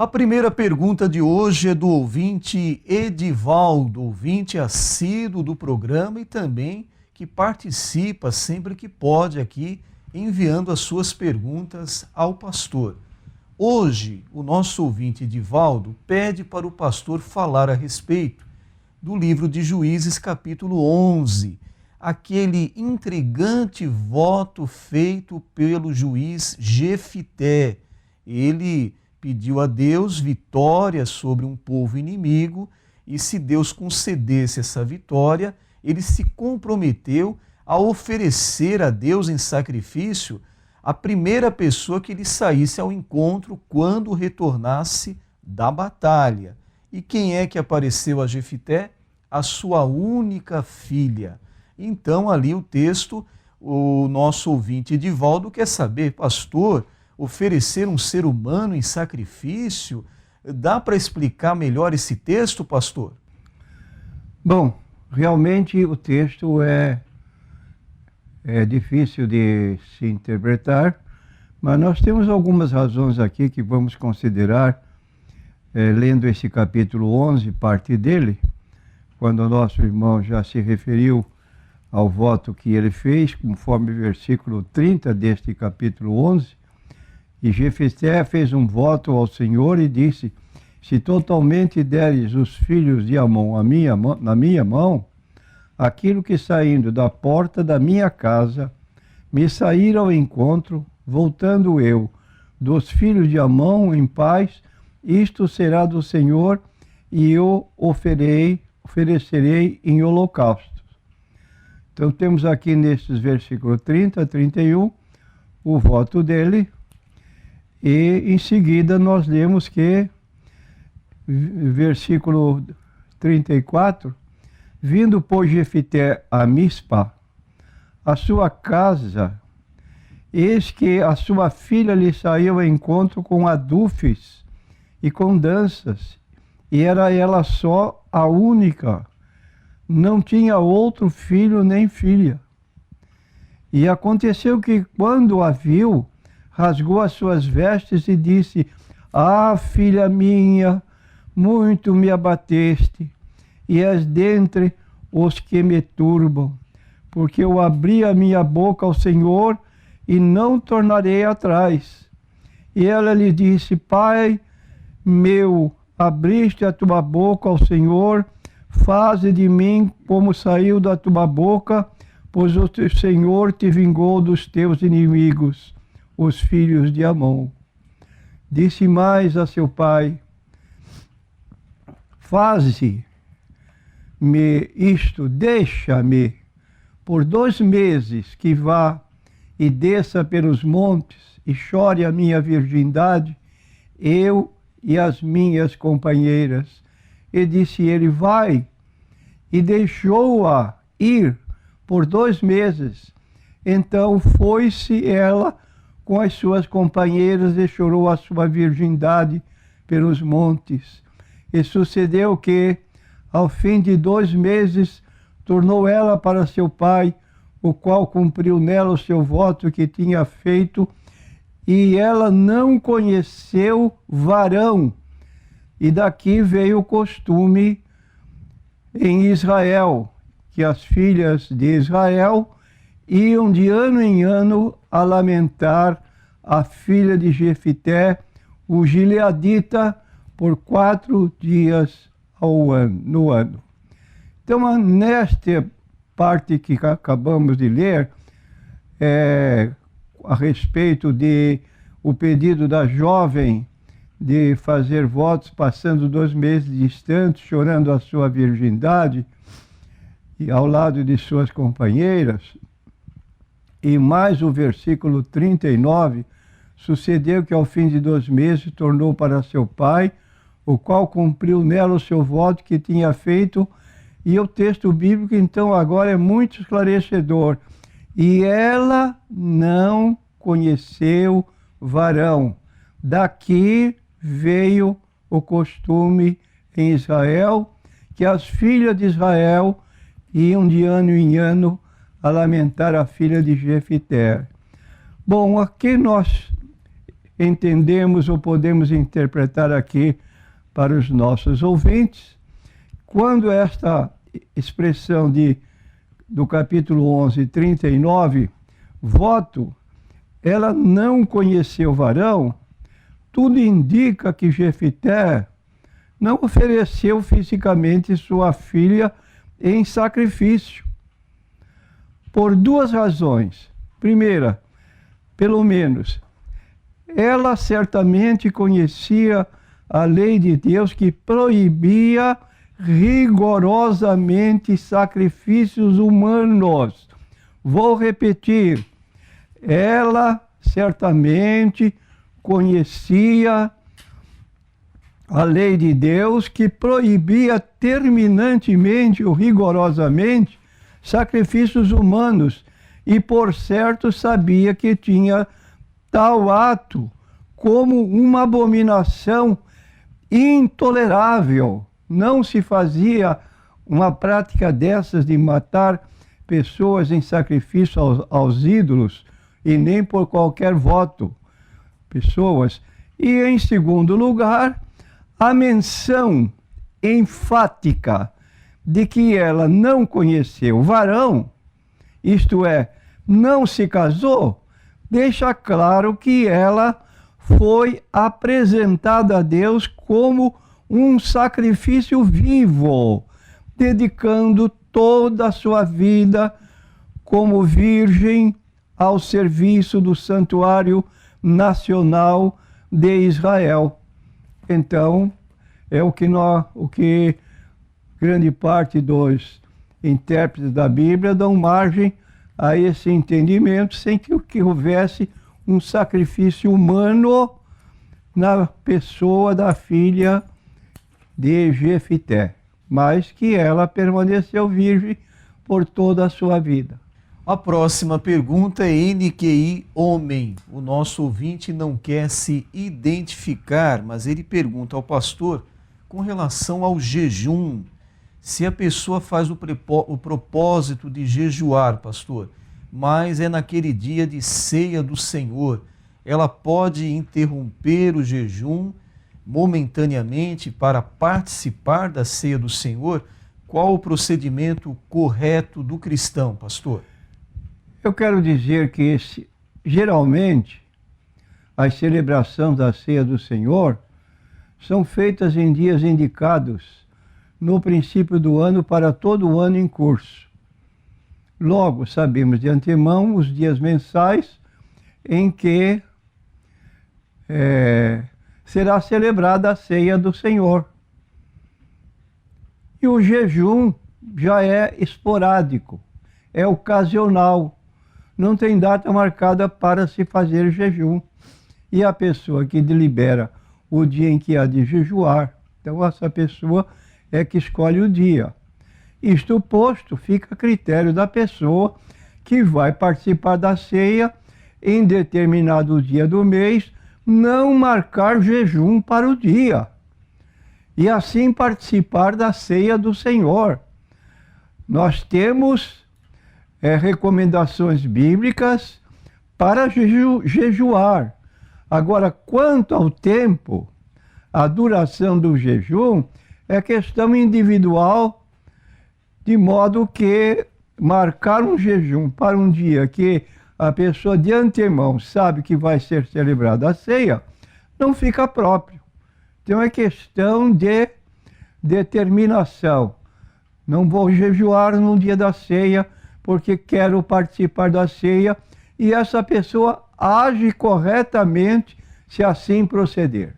A primeira pergunta de hoje é do ouvinte Edivaldo, ouvinte assíduo do programa e também que participa sempre que pode aqui, enviando as suas perguntas ao pastor. Hoje, o nosso ouvinte Edivaldo pede para o pastor falar a respeito do livro de Juízes, capítulo 11, aquele intrigante voto feito pelo juiz Jefité. Ele pediu a Deus vitória sobre um povo inimigo e, se Deus concedesse essa vitória, ele se comprometeu a oferecer a Deus em sacrifício a primeira pessoa que lhe saísse ao encontro quando retornasse da batalha. E quem é que apareceu a Jefité? A sua única filha. Então, ali o texto, o nosso ouvinte Edivaldo quer saber, pastor, oferecer um ser humano em sacrifício, dá para explicar melhor esse texto, pastor? Bom, realmente o texto é difícil de se interpretar, mas nós temos algumas razões aqui que vamos considerar, lendo esse capítulo 11, parte dele, quando o nosso irmão já se referiu ao voto que ele fez, conforme o versículo 30 deste capítulo 11, e Jefité fez um voto ao Senhor e disse: se totalmente deres os filhos de Amon na minha mão, aquilo que saindo da porta da minha casa me sair ao encontro, voltando eu dos filhos de Amon em paz, isto será do Senhor e eu oferecerei em holocausto. Então temos aqui nesses versículos 30 a 31 o voto dele. E em seguida nós lemos que, versículo 34, vindo por Jefité a Mispa, a sua casa, eis que a sua filha lhe saiu ao encontro com adufes e com danças, e era ela só a única, não tinha outro filho nem filha. E aconteceu que, quando a viu, rasgou as suas vestes e disse: ah, filha minha, muito me abateste, e és dentre os que me turbam, porque eu abri a minha boca ao Senhor e não tornarei atrás. E ela lhe disse: Pai meu, abriste a tua boca ao Senhor, faze de mim como saiu da tua boca, pois o Senhor te vingou dos teus inimigos, os filhos de Amon. Disse mais a seu pai: faze-me isto, deixa-me por 2 meses que vá e desça pelos montes e chore a minha virgindade, eu e as minhas companheiras. E disse ele: vai. E deixou-a ir por 2 meses. Então foi-se ela com as suas companheiras e chorou a sua virgindade pelos montes. E sucedeu que, ao fim de 2 meses, tornou ela para seu pai, o qual cumpriu nela o seu voto que tinha feito, e ela não conheceu varão. E daqui veio o costume em Israel, que as filhas de Israel iam de ano em ano a lamentar a filha de Jefité, o gileadita, por 4 dias no ano. Então, nesta parte que acabamos de ler, a respeito de o pedido da jovem de fazer votos, passando 2 meses distantes, chorando a sua virgindade, e ao lado de suas companheiras, e mais o versículo 39, sucedeu que ao fim de 2 meses tornou para seu pai, o qual cumpriu nela o seu voto que tinha feito. E o texto bíblico, então, agora é muito esclarecedor. E ela não conheceu varão. Daqui veio o costume em Israel, que as filhas de Israel iam de ano em ano a lamentar a filha de Jefité. Bom, aqui nós entendemos ou podemos interpretar aqui para os nossos ouvintes, quando esta expressão do capítulo 11, 39, voto, ela não conheceu varão, tudo indica que Jefité não ofereceu fisicamente sua filha em sacrifício, por duas razões. Primeira, pelo menos, ela certamente conhecia a lei de Deus que proibia rigorosamente sacrifícios humanos. Vou repetir, ela certamente conhecia a lei de Deus que proibia terminantemente ou rigorosamente sacrifícios humanos e, por certo, sabia que tinha tal ato como uma abominação intolerável. Não se fazia uma prática dessas de matar pessoas em sacrifício aos ídolos e nem por qualquer voto. Pessoas. E, em segundo lugar, a menção enfática de que ela não conheceu varão, isto é, não se casou, deixa claro que ela foi apresentada a Deus como um sacrifício vivo, dedicando toda a sua vida como virgem ao serviço do Santuário Nacional de Israel. Então, é o que grande parte dos intérpretes da Bíblia dão margem a esse entendimento, sem que houvesse um sacrifício humano na pessoa da filha de Jefité, mas que ela permaneceu virgem por toda a sua vida. A próxima pergunta é NQI homem. O nosso ouvinte não quer se identificar, mas ele pergunta ao pastor com relação ao jejum. Se a pessoa faz o propósito de jejuar, pastor, mas é naquele dia de ceia do Senhor, ela pode interromper o jejum momentaneamente para participar da ceia do Senhor? Qual o procedimento correto do cristão, pastor? Eu quero dizer que geralmente as celebrações da ceia do Senhor são feitas em dias indicados no princípio do ano para todo o ano em curso. Logo, sabemos de antemão os dias mensais em que será celebrada a ceia do Senhor. E o jejum já é esporádico, é ocasional, não tem data marcada para se fazer jejum. E a pessoa que delibera o dia em que há de jejuar, então essa pessoa é que escolhe o dia. Isto posto, fica a critério da pessoa que vai participar da ceia em determinado dia do mês, não marcar jejum para o dia e assim participar da ceia do Senhor. Nós temos recomendações bíblicas para jejuar. Agora, quanto ao tempo, a duração do jejum é questão individual, de modo que marcar um jejum para um dia que a pessoa de antemão sabe que vai ser celebrada a ceia, não fica próprio. Então é questão de determinação. Não vou jejuar no dia da ceia porque quero participar da ceia, e essa pessoa age corretamente se assim proceder.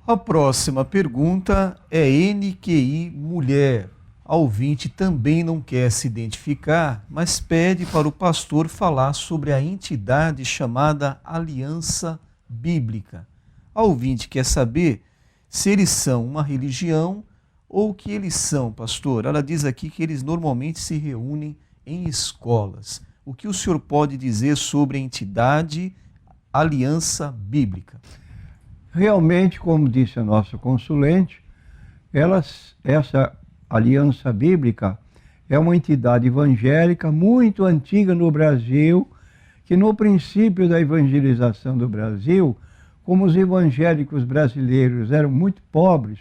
A próxima pergunta é NQI mulher. A ouvinte também não quer se identificar, mas pede para o pastor falar sobre a entidade chamada Aliança Bíblica. A ouvinte quer saber se eles são uma religião ou o que eles são, pastor. Ela diz aqui que eles normalmente se reúnem em escolas. O que o senhor pode dizer sobre a entidade Aliança Bíblica? Realmente, como disse a nossa consulente, essa Aliança Bíblica é uma entidade evangélica muito antiga no Brasil, que no princípio da evangelização do Brasil, como os evangélicos brasileiros eram muito pobres,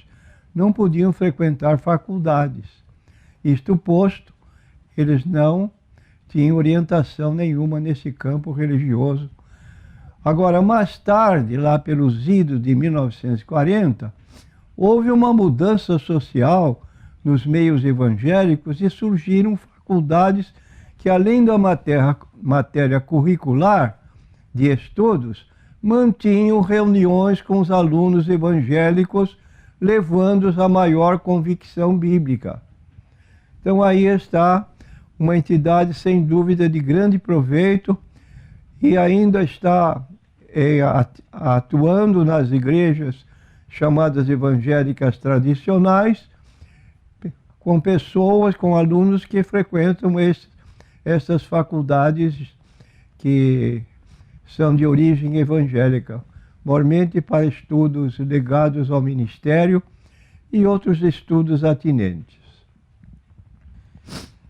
não podiam frequentar faculdades. Isto posto, eles não tinham orientação nenhuma nesse campo religioso. Agora, mais tarde, lá pelos idos de 1940, houve uma mudança social nos meios evangélicos e surgiram faculdades que, além da matéria curricular de estudos, mantinham reuniões com os alunos evangélicos, levando-os a maior convicção bíblica. Então aí está uma entidade sem dúvida de grande proveito e ainda está atuando nas igrejas chamadas evangélicas tradicionais, com pessoas, com alunos que frequentam essas faculdades que são de origem evangélica, normalmente para estudos ligados ao ministério e outros estudos atinentes.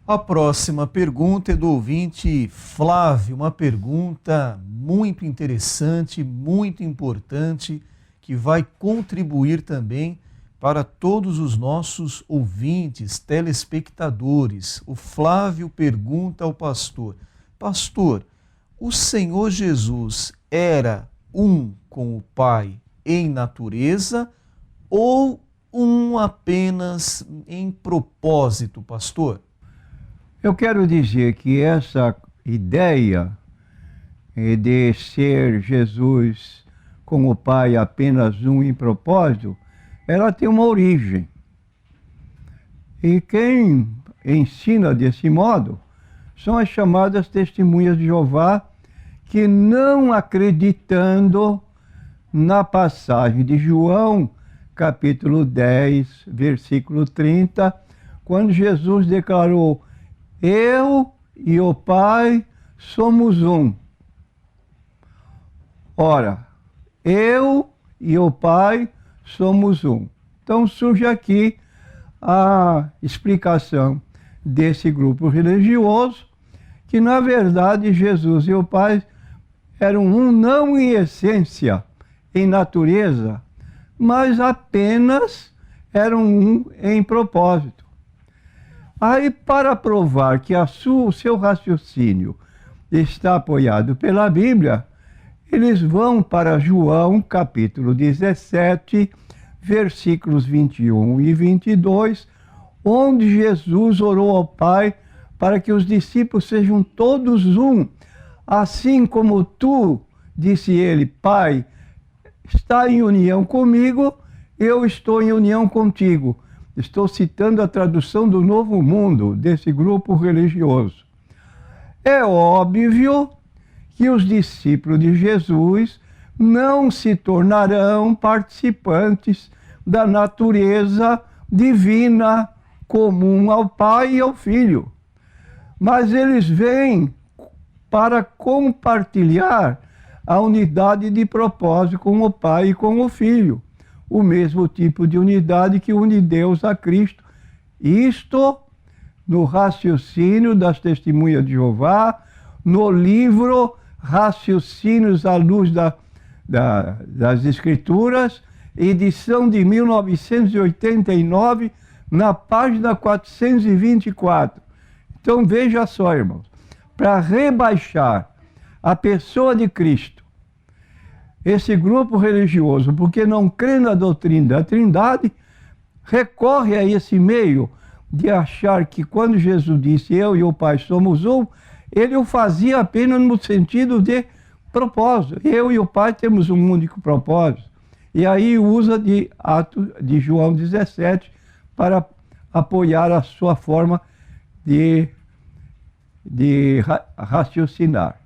A próxima pergunta é do ouvinte Flávio, uma pergunta muito interessante, muito importante, que vai contribuir também para todos os nossos ouvintes, telespectadores. O Flávio pergunta ao pastor: Pastor, o Senhor Jesus era um com o Pai em natureza ou um apenas em propósito, pastor? Eu quero dizer que essa ideia de ser Jesus com o Pai apenas um em propósito, ela tem uma origem. E quem ensina desse modo são as chamadas testemunhas de Jeová, que não acreditando na passagem de João, capítulo 10, versículo 30, quando Jesus declarou: eu e o Pai somos um. Ora, eu e o Pai somos um. Então surge aqui a explicação desse grupo religioso, que na verdade Jesus e o Pai eram um não em essência, em natureza, mas apenas eram um em propósito. Aí, para provar que o seu raciocínio está apoiado pela Bíblia, eles vão para João, capítulo 17, versículos 21 e 22, onde Jesus orou ao Pai para que os discípulos sejam todos um, assim como tu, disse ele, Pai, está em união comigo, eu estou em união contigo. Estou citando a tradução do Novo Mundo, desse grupo religioso. É óbvio que os discípulos de Jesus não se tornarão participantes da natureza divina comum ao Pai e ao Filho. Mas eles vêm para compartilhar a unidade de propósito com o Pai e com o Filho. O mesmo tipo de unidade que une Deus a Cristo. Isto no raciocínio das Testemunhas de Jeová, no livro Raciocínios à Luz das Escrituras, edição de 1989, na página 424. Então veja só, irmãos, para rebaixar a pessoa de Cristo, esse grupo religioso, porque não crê na doutrina da Trindade, recorre a esse meio de achar que quando Jesus disse eu e o Pai somos um, ele o fazia apenas no sentido de propósito. Eu e o Pai temos um único propósito. E aí usa de Atos de João 17 para apoiar a sua forma de raciocinar.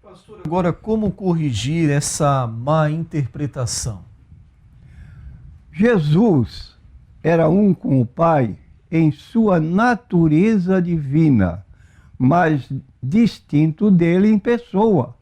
Pastor, agora como corrigir essa má interpretação? Jesus era um com o Pai em sua natureza divina, mas distinto dele em pessoa.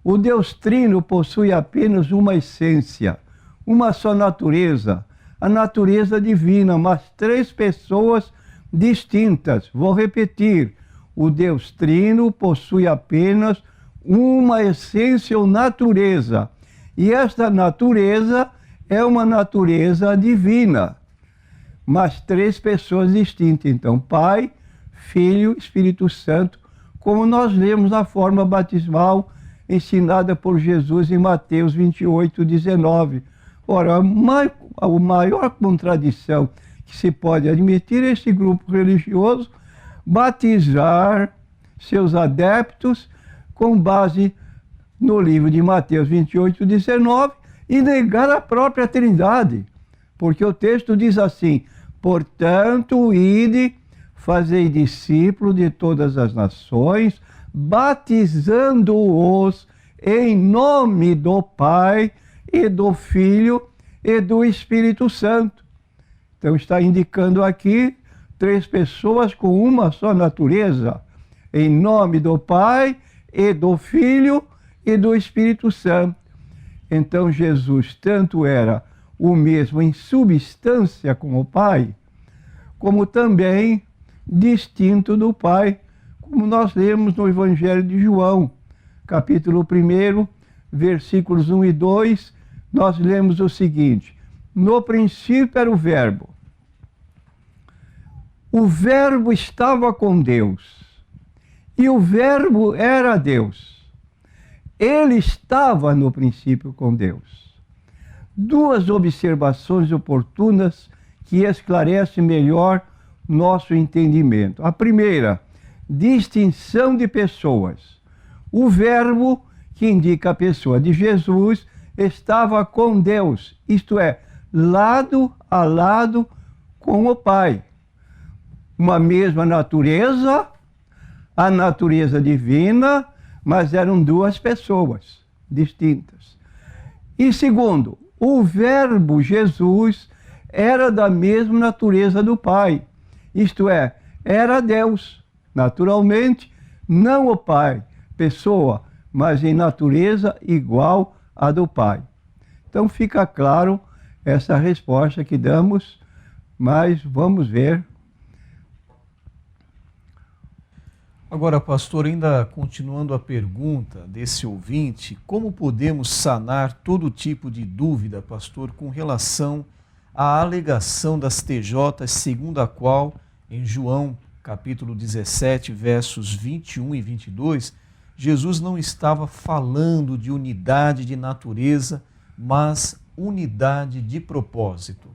O Deus Trino possui apenas uma essência, uma só natureza, a natureza divina, mas três pessoas distintas. Vou repetir: O Deus Trino possui apenas uma essência ou natureza. E esta natureza é uma natureza divina. Mas três pessoas distintas. Então, Pai, Filho, Espírito Santo, como nós lemos na forma batismal ensinada por Jesus em Mateus 28, 19. Ora, a maior contradição que se pode admitir é esse grupo religioso batizar seus adeptos com base no livro de Mateus 28, 19 e negar a própria Trindade. Porque o texto diz assim: portanto, ide, fazei discípulos de todas as nações, batizando-os em nome do Pai e do Filho e do Espírito Santo. Então está indicando aqui três pessoas com uma só natureza, em nome do Pai e do Filho e do Espírito Santo. Então Jesus tanto era o mesmo em substância com o Pai, como também distinto do Pai, como nós lemos no Evangelho de João, capítulo 1, versículos 1 e 2, nós lemos o seguinte: no princípio era o Verbo estava com Deus, e o Verbo era Deus. Ele estava no princípio com Deus. Duas observações oportunas que esclarecem melhor nosso entendimento. A primeira, distinção de pessoas. O Verbo, que indica a pessoa de Jesus, estava com Deus, isto é, lado a lado com o Pai. Uma mesma natureza, a natureza divina, mas eram duas pessoas distintas. E segundo, o Verbo Jesus era da mesma natureza do Pai, isto é, era Deus, naturalmente, não o Pai, pessoa, mas em natureza igual à do Pai. Então fica claro essa resposta que damos, mas vamos ver. Agora, pastor, ainda continuando a pergunta desse ouvinte, como podemos sanar todo tipo de dúvida, pastor, com relação à alegação das TJs, segundo a qual, em João, capítulo 17, versos 21 e 22, Jesus não estava falando de unidade de natureza, mas unidade de propósito?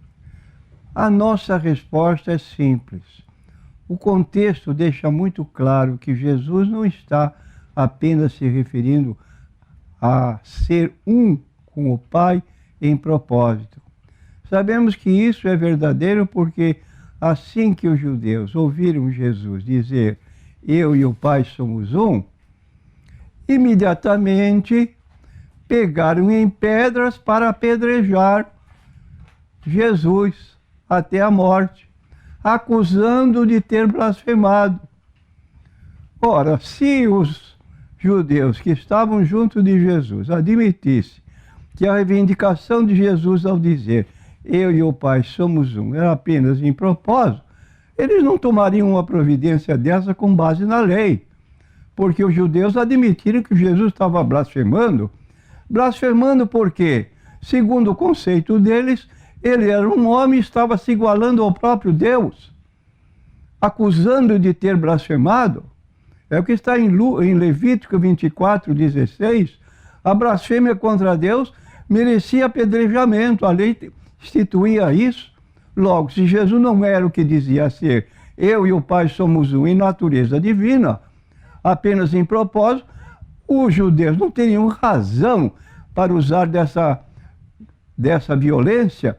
A nossa resposta é simples. O contexto deixa muito claro que Jesus não está apenas se referindo a ser um com o Pai em propósito. Sabemos que isso é verdadeiro porque assim que os judeus ouviram Jesus dizer eu e o Pai somos um, imediatamente pegaram em pedras para apedrejar Jesus até a morte, acusando de ter blasfemado. Ora, se os judeus que estavam junto de Jesus admitissem que a reivindicação de Jesus ao dizer eu e o Pai somos um era apenas em propósito, eles não tomariam uma providência dessa com base na lei, porque os judeus admitiram que Jesus estava blasfemando. Blasfemando por quê? Segundo o conceito deles, ele era um homem e estava se igualando ao próprio Deus, acusando de ter blasfemado. É o que está em Levítico 24, 16. A blasfêmia contra Deus merecia apedrejamento, a lei instituía isso. Logo, se Jesus não era o que dizia ser, eu e o Pai somos um em natureza divina, apenas em propósito, os judeus não teriam razão para usar dessa violência,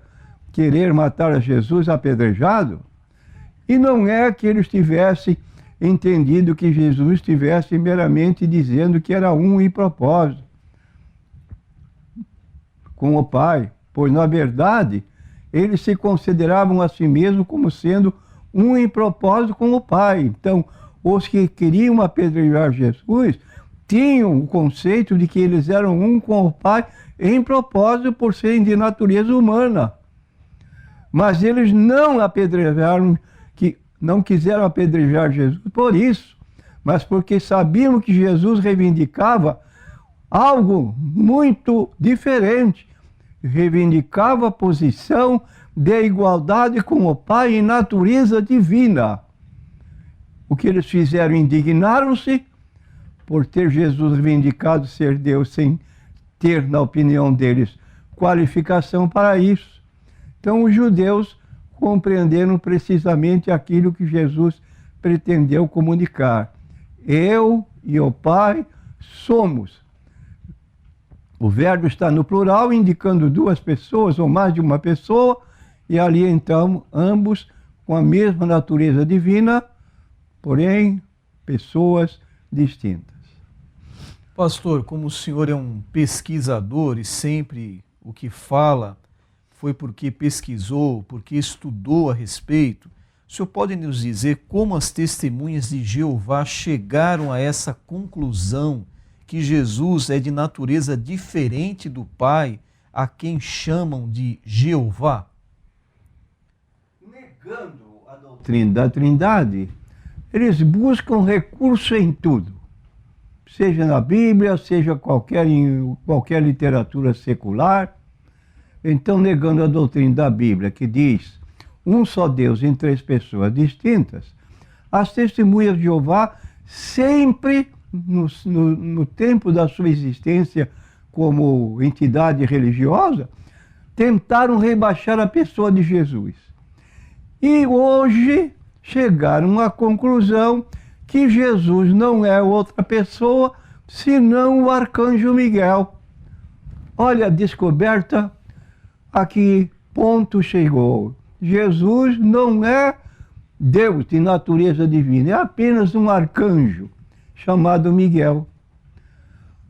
querer matar a Jesus apedrejado. E não é que eles tivessem entendido que Jesus estivesse meramente dizendo que era um em propósito com o Pai, pois na verdade eles se consideravam a si mesmos como sendo um em propósito com o Pai. Então, os que queriam apedrejar Jesus tinham o conceito de que eles eram um com o Pai em propósito por serem de natureza humana. Mas eles não apedrejaram, não quiseram apedrejar Jesus por isso, mas porque sabiam que Jesus reivindicava algo muito diferente. Reivindicava a posição de igualdade com o Pai em natureza divina. O que eles fizeram? Indignaram-se por ter Jesus reivindicado ser Deus sem ter, na opinião deles, qualificação para isso. Então os judeus compreenderam precisamente aquilo que Jesus pretendeu comunicar. Eu e o Pai somos. O verbo está no plural, indicando duas pessoas ou mais de uma pessoa, e ali então ambos com a mesma natureza divina, porém pessoas distintas. Pastor, como o senhor é um pesquisador e sempre o que fala foi porque pesquisou, porque estudou a respeito, o senhor pode nos dizer como as testemunhas de Jeová chegaram a essa conclusão que Jesus é de natureza diferente do Pai, a quem chamam de Jeová? Negando a doutrina da Trindade, eles buscam recurso em tudo, seja na Bíblia, seja em qualquer literatura secular. Então, negando a doutrina da Bíblia, que diz um só Deus em três pessoas distintas, as testemunhas de Jeová sempre, no tempo da sua existência como entidade religiosa, tentaram rebaixar a pessoa de Jesus. E hoje chegaram à conclusão que Jesus não é outra pessoa senão o arcanjo Miguel. Olha a descoberta a que ponto chegou. Jesus não é Deus de natureza divina, é apenas um arcanjo chamado Miguel.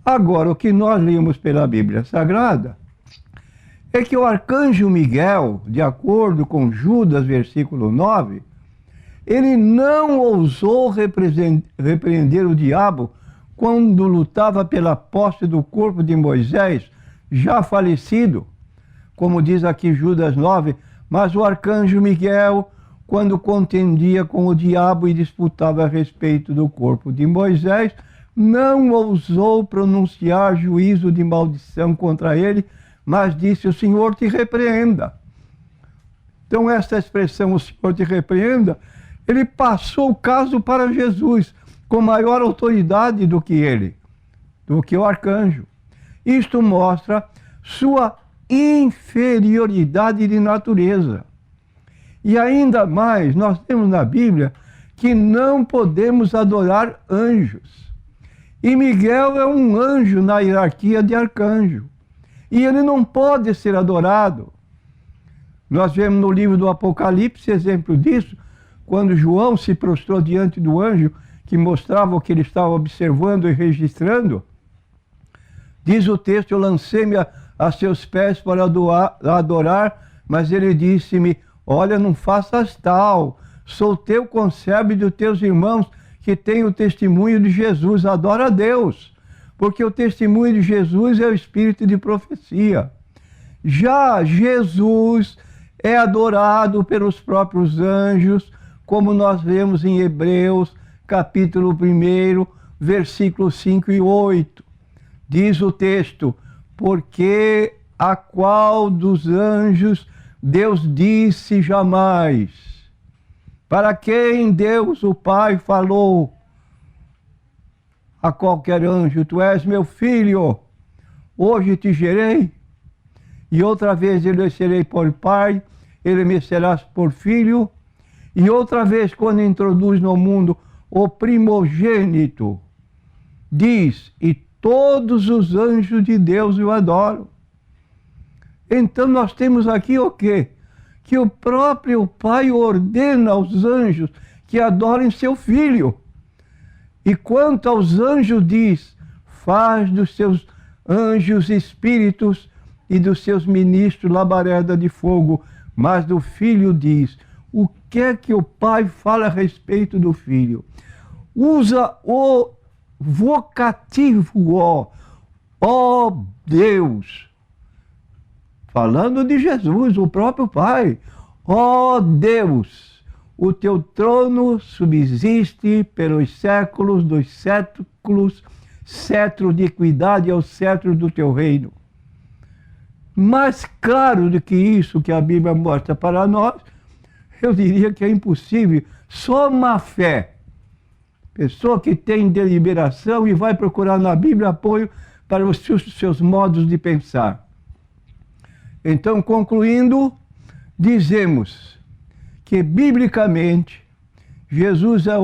Agora, o que nós lemos pela Bíblia Sagrada é que o arcanjo Miguel, de acordo com Judas, versículo 9, ele não ousou repreender o diabo quando lutava pela posse do corpo de Moisés, já falecido, como diz aqui Judas 9, mas o arcanjo Miguel, quando contendia com o diabo e disputava a respeito do corpo de Moisés, não ousou pronunciar juízo de maldição contra ele, mas disse: o Senhor te repreenda. Então esta expressão, o Senhor te repreenda, ele passou o caso para Jesus, com maior autoridade do que ele, do que o arcanjo. Isto mostra sua inferioridade de natureza. E ainda mais, nós temos na Bíblia que não podemos adorar anjos. E Miguel é um anjo na hierarquia de arcanjo. E ele não pode ser adorado. Nós vemos no livro do Apocalipse exemplo disso, quando João se prostrou diante do anjo que mostrava o que ele estava observando e registrando. Diz o texto: eu lancei-me a seus pés para adorar, mas ele disse-me: olha, não faças tal, sou teu conservo e dos teus irmãos que têm o testemunho de Jesus, adora a Deus, porque o testemunho de Jesus é o espírito de profecia. Já Jesus é adorado pelos próprios anjos, como nós vemos em Hebreus, capítulo 1, versículos 5 e 8. Diz o texto: porque a qual dos anjos Deus disse jamais? Para quem Deus o Pai falou a qualquer anjo: tu és meu filho, hoje te gerei? E outra vez ele serei por pai, ele me serás por filho. E outra vez, quando introduz no mundo o primogênito, diz: e todos os anjos de Deus o adoram. Então nós temos aqui o quê? Que o próprio Pai ordena aos anjos que adorem seu Filho. E quanto aos anjos diz: faz dos seus anjos espíritos e dos seus ministros labareda de fogo. Mas do Filho diz: o que é que o Pai fala a respeito do Filho? Usa o vocativo, ó Deus, falando de Jesus, o próprio Pai. Ó Deus, o teu trono subsiste pelos séculos dos séculos, cetro de equidade é o cetro do teu reino. Mais claro do que isso que a Bíblia mostra para nós, eu diria que é impossível. Só uma fé, pessoa que tem deliberação e vai procurar na Bíblia apoio para os seus modos de pensar. Então, concluindo, dizemos que, biblicamente, Jesus é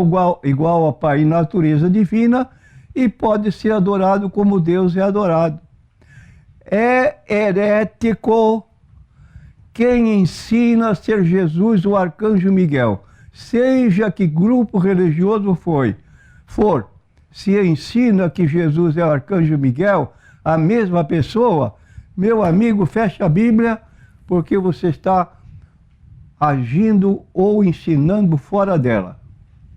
igual ao Pai em natureza divina e pode ser adorado como Deus é adorado. É herético quem ensina a ser Jesus o arcanjo Miguel, seja que grupo religioso for, se ensina que Jesus é o arcanjo Miguel, a mesma pessoa, meu amigo, fecha a Bíblia, porque você está agindo ou ensinando fora dela.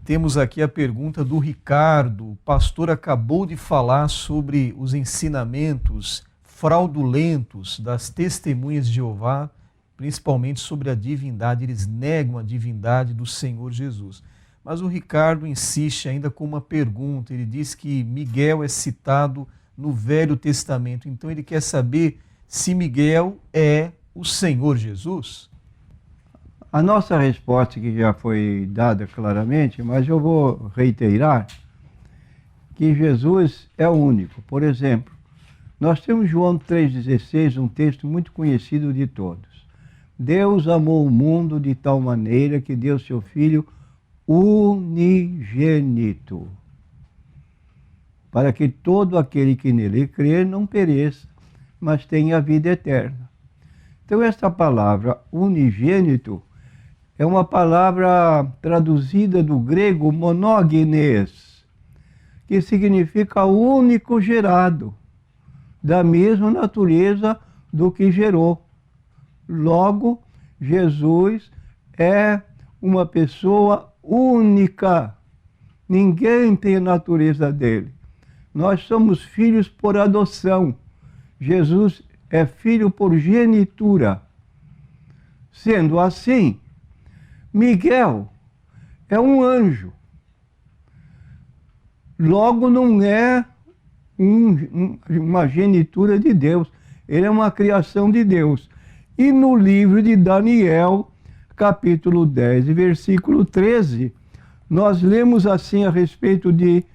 Temos aqui a pergunta do Ricardo. O pastor acabou de falar sobre os ensinamentos fraudulentos das testemunhas de Jeová, principalmente sobre a divindade. Eles negam a divindade do Senhor Jesus. Mas o Ricardo insiste ainda com uma pergunta. Ele diz que Miguel é citado no Velho Testamento. Então ele quer saber se Miguel é o Senhor Jesus. A nossa resposta, que já foi dada claramente, mas eu vou reiterar, que Jesus é o único. Por exemplo, nós temos João 3,16, um texto muito conhecido de todos. Deus amou o mundo de tal maneira que deu seu Filho unigênito, para que todo aquele que nele crer não pereça, mas tenha vida eterna. Então, esta palavra unigênito é uma palavra traduzida do grego monogênes, que significa único gerado, da mesma natureza do que gerou. Logo, Jesus é uma pessoa única. Ninguém tem a natureza dele. Nós somos filhos por adoção. Jesus é filho por genitura. Sendo assim, Miguel é um anjo. Logo, não é uma genitura de Deus. Ele é uma criação de Deus. E no livro de Daniel, capítulo 10, versículo 13, nós lemos assim a respeito de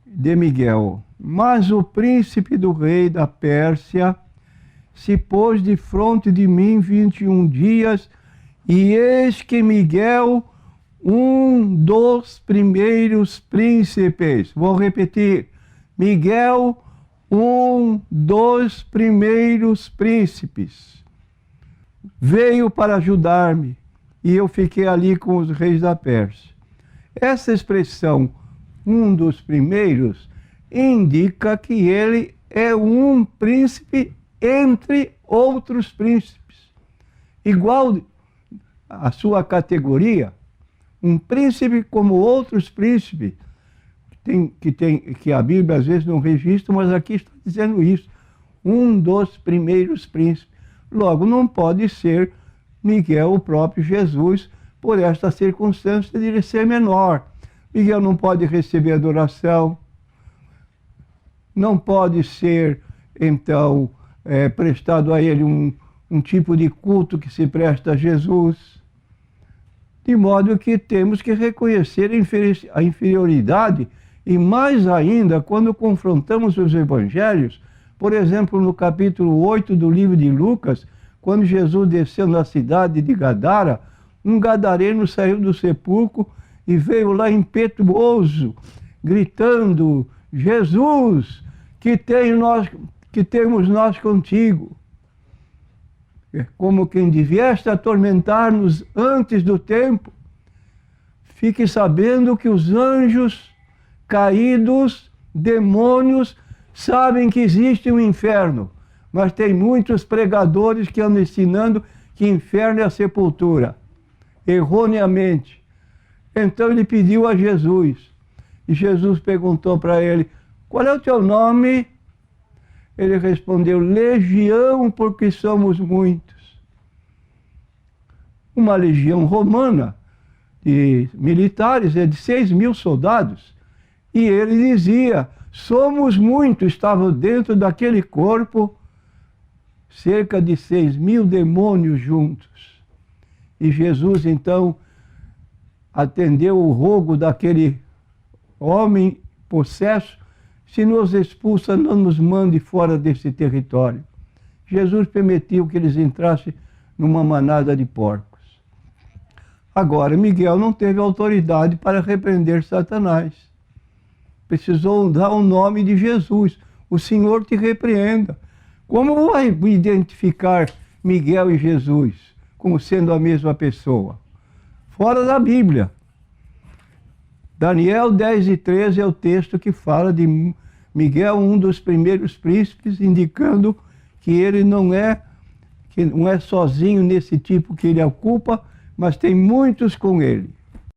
Miguel. Mas o príncipe do rei da Pérsia se pôs de fronte de mim 21 dias, e eis que Miguel, um dos primeiros príncipes, vou repetir, Miguel, um dos primeiros príncipes, veio para ajudar-me, e eu fiquei ali com os reis da Pérsia. Essa expressão, um dos primeiros, indica que ele é um príncipe entre outros príncipes. Igual a sua categoria, um príncipe como outros príncipes, que a Bíblia às vezes não registra, mas aqui está dizendo isso. Um dos primeiros príncipes. Logo, não pode ser Miguel o próprio Jesus, por esta circunstância de ele ser menor. Miguel não pode receber adoração, não pode ser, então, prestado a ele um tipo de culto que se presta a Jesus. De modo que temos que reconhecer a inferioridade, e mais ainda quando confrontamos os evangelhos. Por exemplo, no capítulo 8 do livro de Lucas, quando Jesus desceu na cidade de Gadara, um gadareno saiu do sepulcro e veio lá impetuoso, gritando: Jesus, que temos nós contigo? Como quem vieste atormentar-nos antes do tempo. Fique sabendo que os anjos caídos, demônios, sabem que existe um inferno, mas tem muitos pregadores que andam ensinando que inferno é a sepultura, erroneamente. Então ele pediu a Jesus, e Jesus perguntou para ele: qual é o teu nome? Ele respondeu: Legião, porque somos muitos. Uma legião romana de militares, de 6.000 soldados. E ele dizia, somos muitos, estavam dentro daquele corpo, cerca de 6.000 demônios juntos. E Jesus, então, atendeu o rogo daquele homem possesso, se nos expulsa, não nos mande fora desse território. Jesus permitiu que eles entrassem numa manada de porcos. Agora, Miguel não teve autoridade para repreender Satanás. Precisou dar o nome de Jesus. O Senhor te repreenda. Como vai identificar Miguel e Jesus como sendo a mesma pessoa? Fora da Bíblia. Daniel 10:13 é o texto que fala de Miguel, um dos primeiros príncipes, indicando que ele não é sozinho nesse tipo que ele ocupa, mas tem muitos com ele.